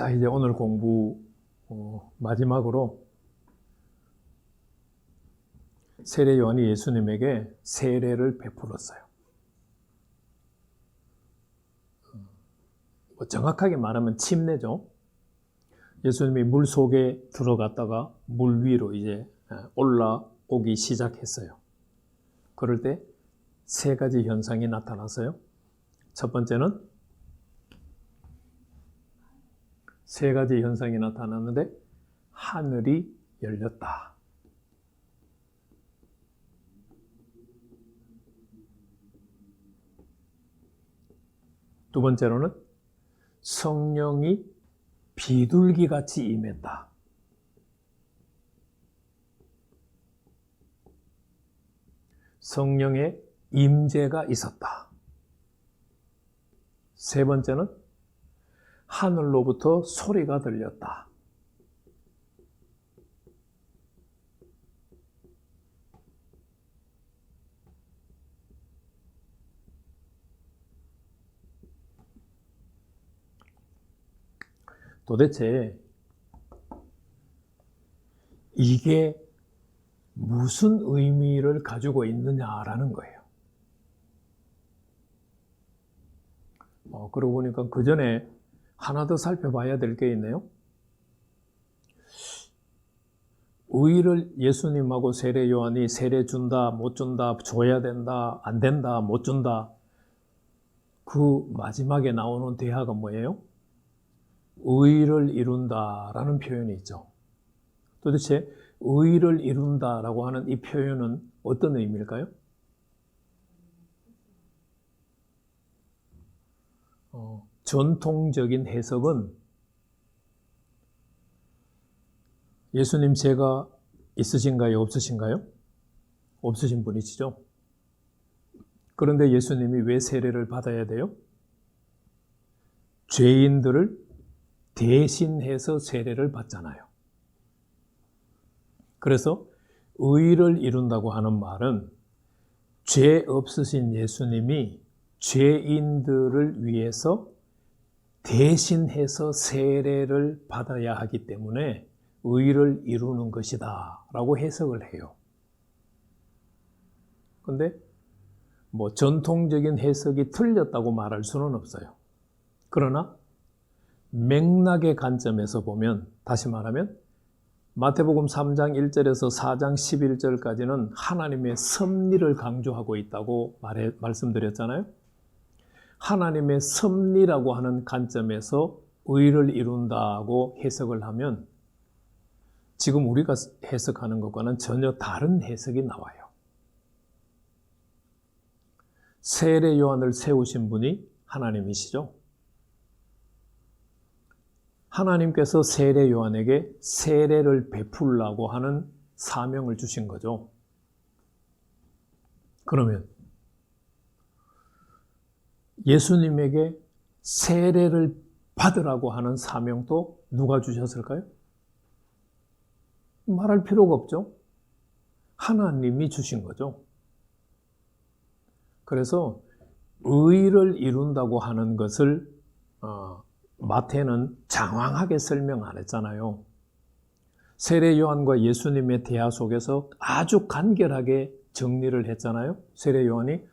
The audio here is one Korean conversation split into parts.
자, 이제 오늘 공부 마지막으로 세례 요한이 예수님에게 세례를 베풀었어요. 정확하게 말하면 침례죠. 예수님이 물 속에 들어갔다가 물 위로 이제 올라오기 시작했어요. 그럴 때 세 가지 현상이 나타났어요. 첫 번째는 세 가지 현상이 나타났는데 하늘이 열렸다. 두 번째로는 성령이 비둘기같이 임했다. 성령의 임재가 있었다. 세 번째는 하늘로부터 소리가 들렸다. 도대체 이게 무슨 의미를 가지고 있느냐라는 거예요. 그러고 보니까 그 전에 하나 더 살펴봐야 될 게 있네요. 의를 예수님하고 세례 요한이 세례 준다, 못 준다, 줘야 된다, 안 된다, 못 준다. 그 마지막에 나오는 대화가 뭐예요? 의를 이룬다라는 표현이 있죠. 도대체 의를 이룬다라고 하는 이 표현은 어떤 의미일까요? 전통적인 해석은 예수님 죄가 있으신가요? 없으신가요? 없으신 분이시죠. 그런데 예수님이 왜 세례를 받아야 돼요? 죄인들을 대신해서 세례를 받잖아요. 그래서 의를 이룬다고 하는 말은 죄 없으신 예수님이 죄인들을 위해서 대신해서 세례를 받아야 하기 때문에 의를 이루는 것이다 라고 해석을 해요. 근데 전통적인 해석이 틀렸다고 말할 수는 없어요. 그러나 맥락의 관점에서 보면, 다시 말하면 마태복음 3장 1절에서 4장 11절까지는 하나님의 섭리를 강조하고 있다고 말씀드렸잖아요. 하나님의 섭리라고 하는 관점에서 의를 이룬다고 해석을 하면 지금 우리가 해석하는 것과는 전혀 다른 해석이 나와요. 세례 요한을 세우신 분이 하나님이시죠. 하나님께서 세례 요한에게 세례를 베풀라고 하는 사명을 주신 거죠. 그러면 예수님에게 세례를 받으라고 하는 사명도 누가 주셨을까요? 말할 필요가 없죠. 하나님이 주신 거죠. 그래서 의를 이룬다고 하는 것을 마태는 장황하게 설명 안 했잖아요. 세례 요한과 예수님의 대화 속에서 아주 간결하게 정리를 했잖아요. 세례 요한이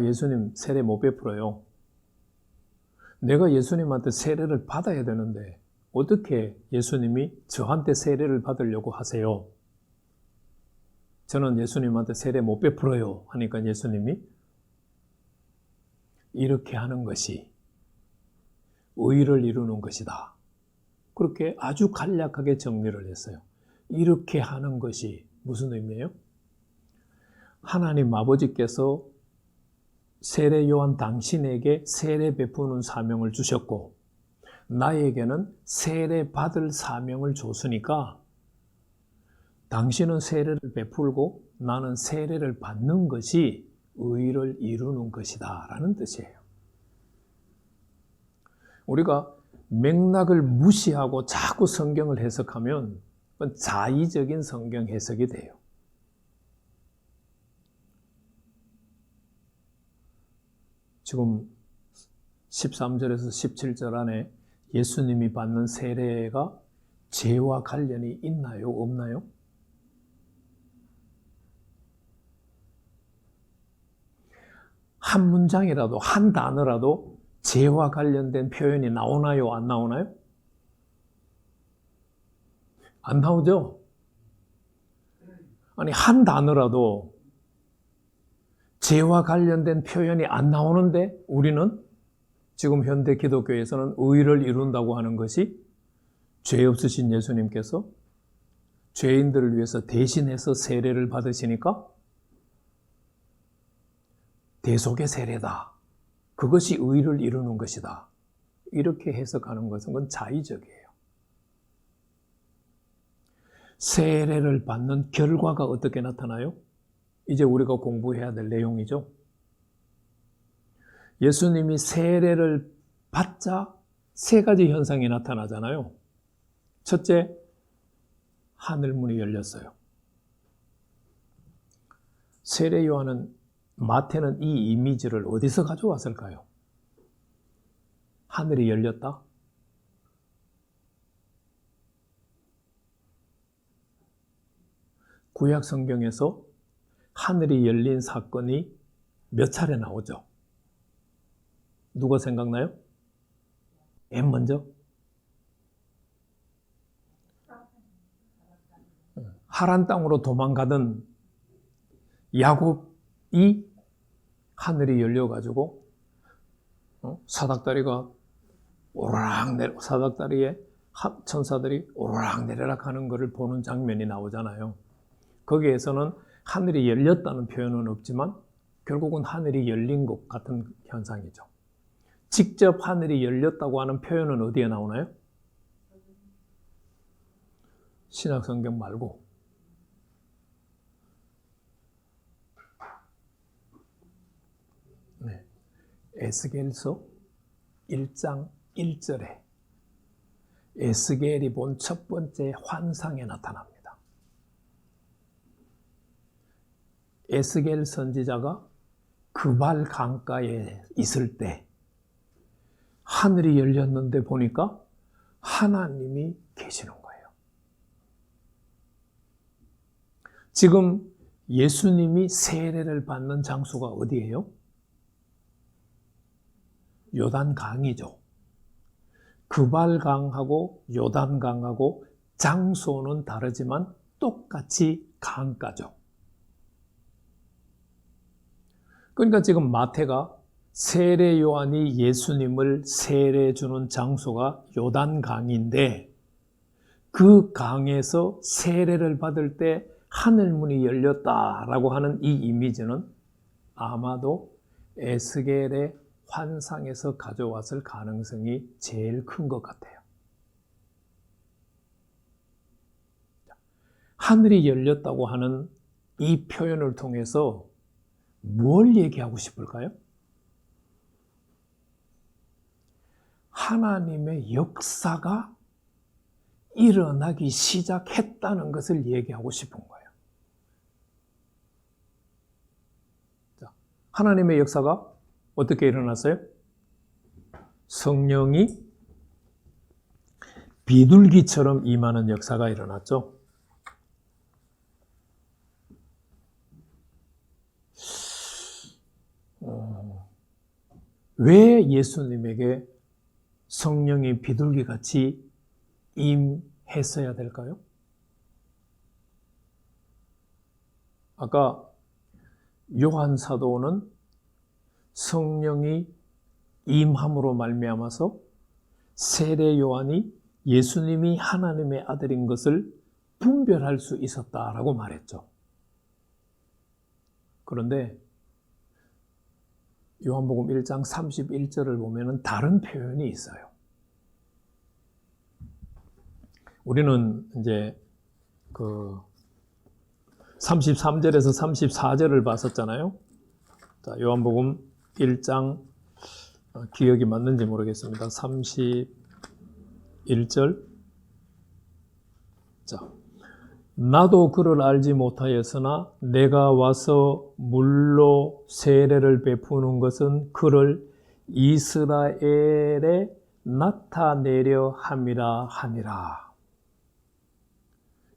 예수님 세례 못 베풀어요. 내가 예수님한테 세례를 받아야 되는데 어떻게 예수님이 저한테 세례를 받으려고 하세요? 저는 예수님한테 세례 못 베풀어요 하니까 예수님이 이렇게 하는 것이 의를 이루는 것이다. 그렇게 아주 간략하게 정리를 했어요. 이렇게 하는 것이 무슨 의미예요? 하나님 아버지께서 세례 요한 당신에게 세례 베푸는 사명을 주셨고 나에게는 세례 받을 사명을 줬으니까 당신은 세례를 베풀고 나는 세례를 받는 것이 의를 이루는 것이다 라는 뜻이에요. 우리가 맥락을 무시하고 자꾸 성경을 해석하면 자의적인 성경 해석이 돼요. 지금 13절에서 17절 안에 예수님이 받는 세례가 죄와 관련이 있나요? 없나요? 한 문장이라도, 한 단어라도 죄와 관련된 표현이 나오나요? 안 나오나요? 안 나오죠? 아니, 한 단어라도 죄와 관련된 표현이 안 나오는데 우리는 지금 현대 기독교에서는 의를 이룬다고 하는 것이 죄 없으신 예수님께서 죄인들을 위해서 대신해서 세례를 받으시니까 대속의 세례다. 그것이 의를 이루는 것이다. 이렇게 해석하는 것은 그건 자의적이에요. 세례를 받는 결과가 어떻게 나타나요? 이제 우리가 공부해야 될 내용이죠. 예수님이 세례를 받자 세 가지 현상이 나타나잖아요. 첫째, 하늘문이 열렸어요. 세례 요한은, 마태는 이 이미지를 어디서 가져왔을까요? 하늘이 열렸다? 구약 성경에서 하늘이 열린 사건이 몇 차례 나오죠? 누가 생각나요? 맨 먼저? 하란 땅으로 도망가던 야곱이 하늘이 열려가지고 사닥다리가 오르락 내려, 사닥다리에 천사들이 오르락 내리락 하는 것을 보는 장면이 나오잖아요. 거기에서는 하늘이 열렸다는 표현은 없지만 결국은 하늘이 열린 것 같은 현상이죠. 직접 하늘이 열렸다고 하는 표현은 어디에 나오나요? 신약성경 말고 에스겔서 1장 1절에 에스겔이 본 첫 번째 환상에 나타납니다. 에스겔 선지자가 그발 강가에 있을 때 하늘이 열렸는데 보니까 하나님이 계시는 거예요. 지금 예수님이 세례를 받는 장소가 어디예요? 요단강이죠. 그발강하고 요단강하고 장소는 다르지만 똑같이 강가죠. 그러니까 지금 마태가 세례 요한이 예수님을 세례 주는 장소가 요단강인데 그 강에서 세례를 받을 때 하늘문이 열렸다라고 하는 이 이미지는 아마도 에스겔의 환상에서 가져왔을 가능성이 제일 큰 것 같아요. 하늘이 열렸다고 하는 이 표현을 통해서 뭘 얘기하고 싶을까요? 하나님의 역사가 일어나기 시작했다는 것을 얘기하고 싶은 거예요. 자, 하나님의 역사가 어떻게 일어났어요? 성령이 비둘기처럼 임하는 역사가 일어났죠. 왜 예수님에게 성령이 비둘기같이 임했어야 될까요? 아까 요한 사도는 성령이 임함으로 말미암아서 세례 요한이 예수님이 하나님의 아들인 것을 분별할 수 있었다라고 말했죠. 그런데 요한복음 1장 31절을 보면은 다른 표현이 있어요. 우리는 이제 그 33절에서 34절을 봤었잖아요. 자, 요한복음 1장 기억이 맞는지 모르겠습니다. 31절. 자, 나도 그를 알지 못하였으나 내가 와서 물로 세례를 베푸는 것은 그를 이스라엘의 나타내려 함이라 하니라.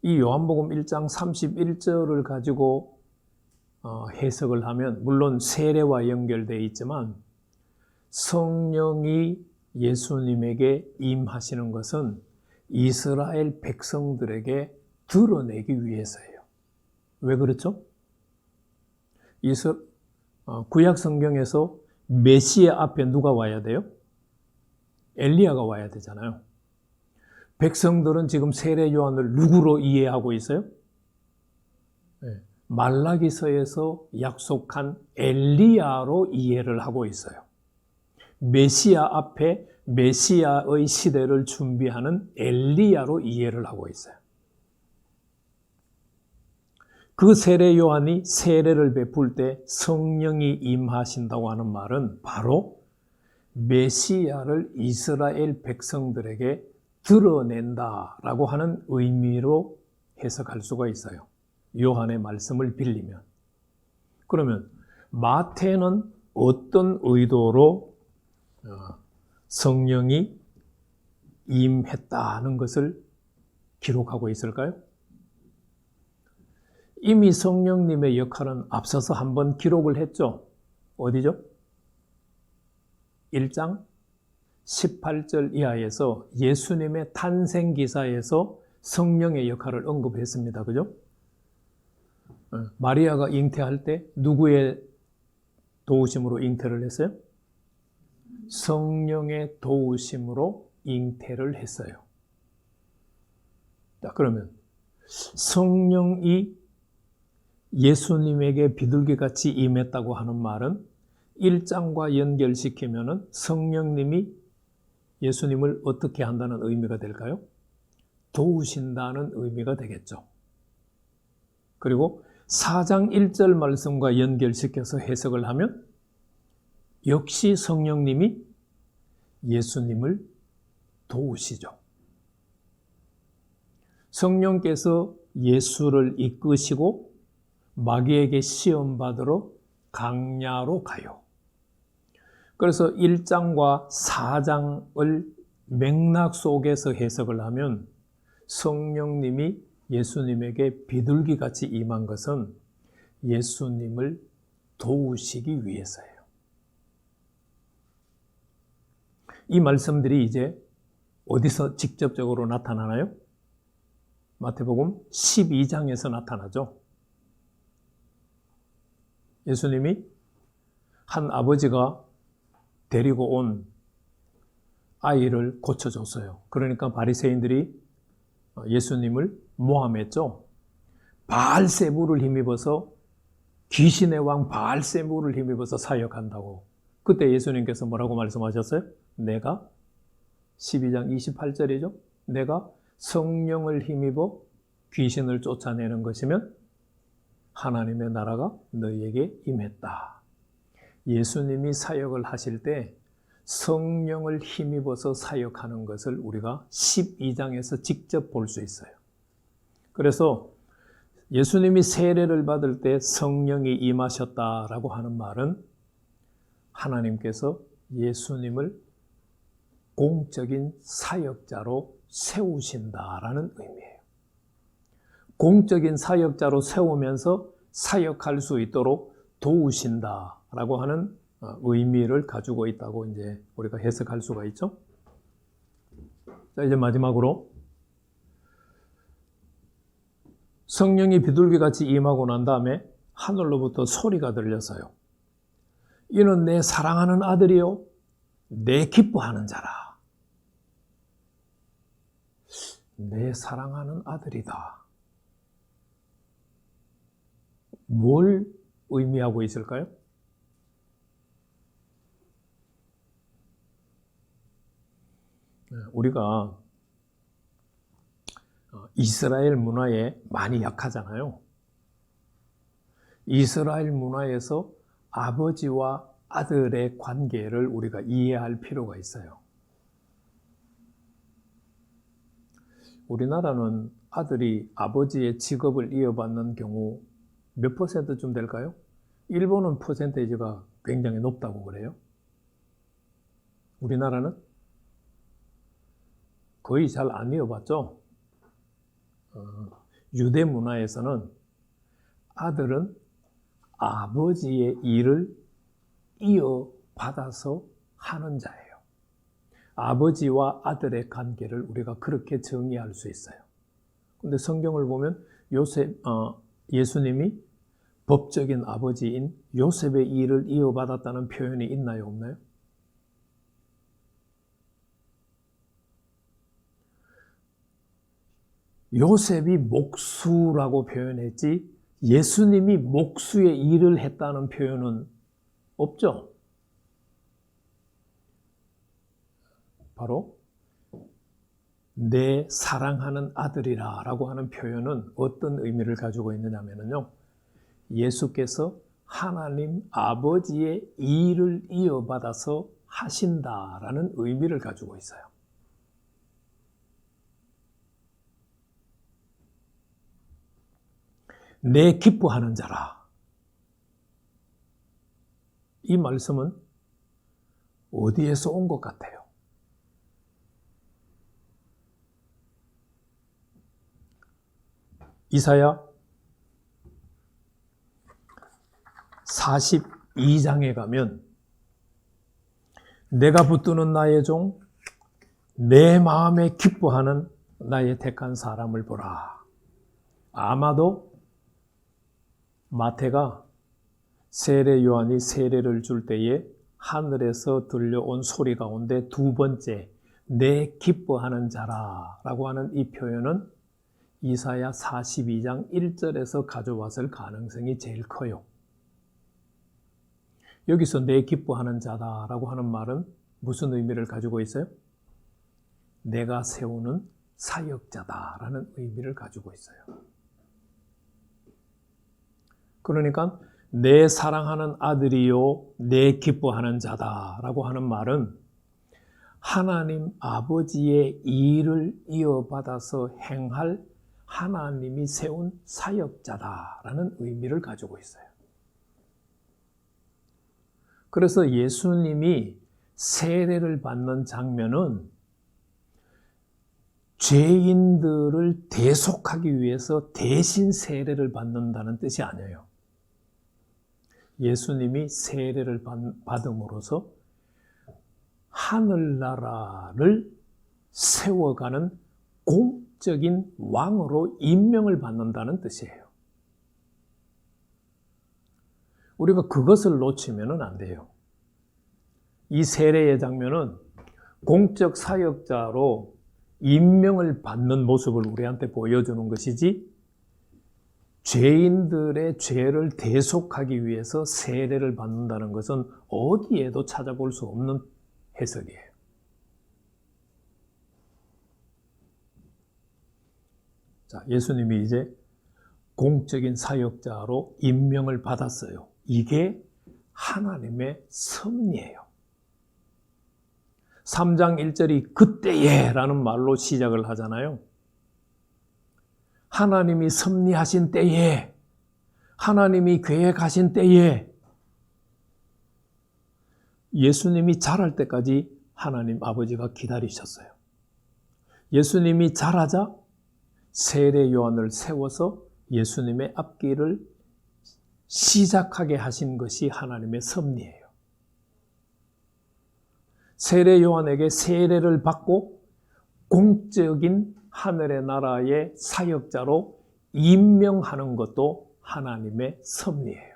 이 요한복음 1장 31절을 가지고 해석을 하면 물론 세례와 연결되어 있지만 성령이 예수님에게 임하시는 것은 이스라엘 백성들에게 드러내기 위해서예요. 왜 그렇죠? 구약 성경에서 메시아 앞에 누가 와야 돼요? 엘리야가 와야 되잖아요. 백성들은 지금 세례 요한을 누구로 이해하고 있어요? 말라기서에서 약속한 엘리야로 이해를 하고 있어요. 메시아 앞에 메시아의 시대를 준비하는 엘리야로 이해를 하고 있어요. 그 세례 요한이 세례를 베풀 때 성령이 임하신다고 하는 말은 바로 메시아를 이스라엘 백성들에게 드러낸다라고 하는 의미로 해석할 수가 있어요. 요한의 말씀을 빌리면. 그러면 마태는 어떤 의도로 성령이 임했다는 것을 기록하고 있을까요? 이미 성령님의 역할은 앞서서 한번 기록을 했죠. 어디죠? 1장 18절 이하에서 예수님의 탄생 기사에서 성령의 역할을 언급했습니다. 그죠? 마리아가 잉태할 때 누구의 도우심으로 잉태를 했어요? 성령의 도우심으로 잉태를 했어요. 자, 그러면 성령이 예수님에게 비둘기같이 임했다고 하는 말은 1장과 연결시키면 성령님이 예수님을 어떻게 한다는 의미가 될까요? 도우신다는 의미가 되겠죠. 그리고 4장 1절 말씀과 연결시켜서 해석을 하면 역시 성령님이 예수님을 도우시죠. 성령께서 예수를 이끄시고 마귀에게 시험받으러 강야로 가요. 그래서 1장과 4장을 맥락 속에서 해석을 하면 성령님이 예수님에게 비둘기같이 임한 것은 예수님을 도우시기 위해서예요. 이 말씀들이 이제 어디서 직접적으로 나타나나요? 마태복음 12장에서 나타나죠. 예수님이 한 아버지가 데리고 온 아이를 고쳐줬어요. 그러니까 바리새인들이 예수님을 모함했죠. 바알세부를 힘입어서 귀신의 왕 바알세부를 힘입어서 사역한다고. 그때 예수님께서 뭐라고 말씀하셨어요? 내가 12장 28절이죠. 내가 성령을 힘입어 귀신을 쫓아내는 것이면 하나님의 나라가 너희에게 임했다. 예수님이 사역을 하실 때 성령을 힘입어서 사역하는 것을 우리가 12장에서 직접 볼 수 있어요. 그래서 예수님이 세례를 받을 때 성령이 임하셨다라고 하는 말은 하나님께서 예수님을 공적인 사역자로 세우신다라는 의미예요. 공적인 사역자로 세우면서 사역할 수 있도록 도우신다라고 하는 의미를 가지고 있다고 이제 우리가 해석할 수가 있죠. 자, 이제 마지막으로 성령이 비둘기같이 임하고 난 다음에 하늘로부터 소리가 들려서요. 이는 내 사랑하는 아들이요 내 기뻐하는 자라. 내 사랑하는 아들이다. 뭘 의미하고 있을까요? 우리가 이스라엘 문화에 많이 약하잖아요. 이스라엘 문화에서 아버지와 아들의 관계를 우리가 이해할 필요가 있어요. 우리나라는 아들이 아버지의 직업을 이어받는 경우 몇 %쯤 될까요? 일본은 퍼센테이지가 굉장히 높다고 그래요. 우리나라는 거의 잘 안 이어봤죠. 유대 문화에서는 아들은 아버지의 일을 이어받아서 하는 자예요. 아버지와 아들의 관계를 우리가 그렇게 정의할 수 있어요. 근데 성경을 보면 예수님이 법적인 아버지인 요셉의 일을 이어받았다는 표현이 있나요, 없나요? 요셉이 목수라고 표현했지 예수님이 목수의 일을 했다는 표현은 없죠. 바로 내 사랑하는 아들이라 라고 하는 표현은 어떤 의미를 가지고 있느냐면요, 예수께서 하나님 아버지의 일을 이어받아서 하신다라는 의미를 가지고 있어요. 내 기뻐하는 자라. 이 말씀은 어디에서 온 것 같아요? 이사야 42장에 가면 내가 붙드는 나의 종, 내 마음에 기뻐하는 나의 택한 사람을 보라. 아마도 마태가 세례 요한이 세례를 줄 때에 하늘에서 들려온 소리 가운데 두 번째, 내 기뻐하는 자라 라고 하는 이 표현은 이사야 42장 1절에서 가져왔을 가능성이 제일 커요. 여기서 내 기뻐하는 자다라고 하는 말은 무슨 의미를 가지고 있어요? 내가 세우는 사역자다라는 의미를 가지고 있어요. 그러니까 내 사랑하는 아들이요 내 기뻐하는 자다라고 하는 말은 하나님 아버지의 일을 이어받아서 행할 하나님이 세운 사역자다라는 의미를 가지고 있어요. 그래서 예수님이 세례를 받는 장면은 죄인들을 대속하기 위해서 대신 세례를 받는다는 뜻이 아니에요. 예수님이 세례를 받음으로써 하늘나라를 세워가는 공적인 왕으로 임명을 받는다는 뜻이에요. 우리가 그것을 놓치면 안 돼요. 이 세례의 장면은 공적 사역자로 임명을 받는 모습을 우리한테 보여주는 것이지 죄인들의 죄를 대속하기 위해서 세례를 받는다는 것은 어디에도 찾아볼 수 없는 해석이에요. 자, 예수님이 이제 공적인 사역자로 임명을 받았어요. 이게 하나님의 섭리예요. 3장 1절이 그때에 라는 말로 시작을 하잖아요. 하나님이 섭리하신 때에, 하나님이 계획하신 때에, 예수님이 자랄 때까지 하나님 아버지가 기다리셨어요. 예수님이 자라자 세례 요한을 세워서 예수님의 앞길을 시작하게 하신 것이 하나님의 섭리예요. 세례 요한에게 세례를 받고 공적인 하늘의 나라의 사역자로 임명하는 것도 하나님의 섭리예요.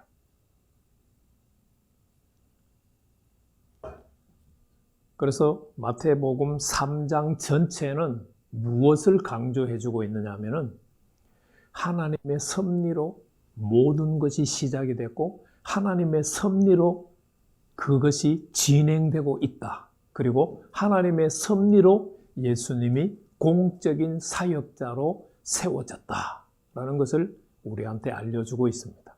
그래서 마태복음 3장 전체는 무엇을 강조해주고 있느냐 하면은 하나님의 섭리로 모든 것이 시작이 됐고 하나님의 섭리로 그것이 진행되고 있다. 그리고 하나님의 섭리로 예수님이 공적인 사역자로 세워졌다라는 것을 우리한테 알려주고 있습니다.